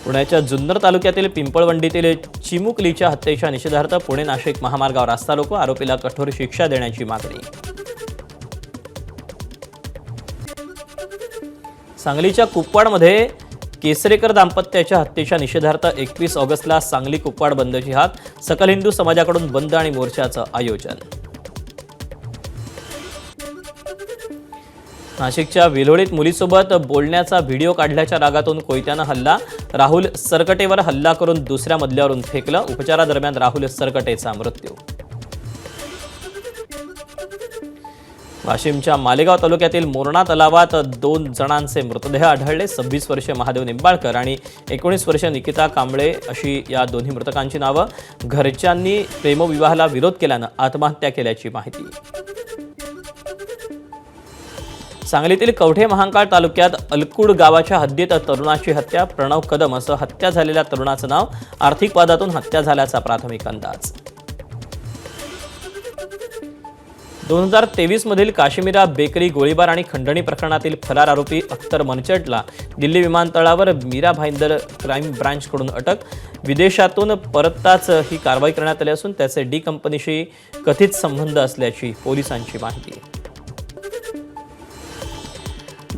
पुण्याच्या जुन्नर तालुक्यातील पिंपळवंडीतील चिमुकलीच्या हत्येच्या निषेधार्थ पुणे नाशिक महामार्गावर रास्ता रोको, आरोपीला कठोर शिक्षा देण्याची मागणी। सांगलीच्या कुपवाडमध्ये केसरेकर दाम्पत्याच्या हत्येच्या निषेधार्थ 21 ऑगस्टला सांगली कुपवाड बंदची हाक, सकल हिंदू समाजाकडून बंद आणि मोर्चाचं आयोजन। नाशिकच्या विल्होळीत मुलीसोबत बोलण्याचा व्हिडिओ काढल्याच्या रागातून कोयत्यानं हल्ला, राहुल सरकटेवर हल्ला करून दुसऱ्या मजल्यावरून फेकलं, उपचारादरम्यान राहुल सरकटेचा मृत्यू। वाशिमच्या मालेगाव तालुक्यातील मोरणा तलावात 2 जणांचे मृतदेह आढळले। 26 वर्षीय महादेव निंबाळकर आणि 19 वर्षीय निकिता कांबळे अशी या दोन्ही मृतकांची नावं। घरच्यांनी प्रेमविवाहाला विरोध केल्यानं आत्महत्या केल्याची माहिती। सांगलीतील कवठे महांकाळ तालुक्यात अलकुड गावाच्या हद्दीत तरुणाची हत्या, प्रणव कदम असं हत्या झालेल्या तरुणाचं नाव। आर्थिक वादातून हत्या झाल्याचा प्राथमिक अंदाज। 2023 मधील काश्मीरा बेकरी गोळीबार आणि खंडणी प्रकरणातील फरार आरोपी अख्तर मनचटला दिल्ली विमानतळावर मीरा भाईंदर क्राईम ब्रांचकडून अटक। विदेशातून परतताच ही कारवाई करण्यात आली असून त्याचे डी कंपनीशी कथित संबंध असल्याची पोलिसांची माहिती।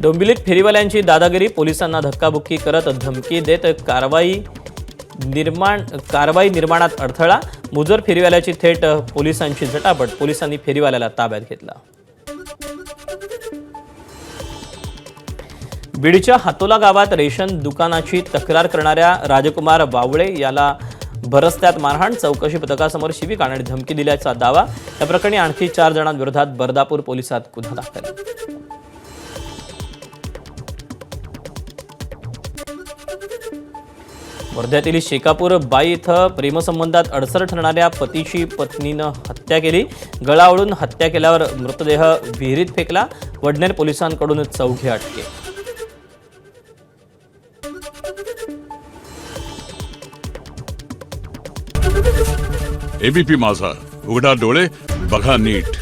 डोंबिवलीत फेरीवाल्यांची दादागिरी, पोलिसांना धक्काबुक्की करत धमकी देत कारवाई निर्माणात अडथळा। मुजर फेरीवाल्याची थेट पोलिसांची झटापट, पोलिसांनी फेरीवाल्याला ताब्यात घेतला। बीडच्या हातोला गावात रेशन दुकानाची तक्रार करणाऱ्या राजकुमार वावळे याला भरस्त्यात मारहाण, चौकशी पथकासमोर शिवीगाळ आणि धमकी दिल्याचा दावा। या प्रकरणी आणखी 4 जणांविरोधात बर्दापूर पोलिसात गुन्हा दाखल। वर्ध्यातील शेकापूर बाई इथं प्रेमसंबंधात अडसर ठरणाऱ्या पतीची पत्नीनं हत्या केली। गळा ओढून हत्या केल्यावर मृतदेह विहिरीत फेकला। वडनेर पोलिसांकडून 4 अटके। एबीपी माझा, उघडा डोळे बघा नीट।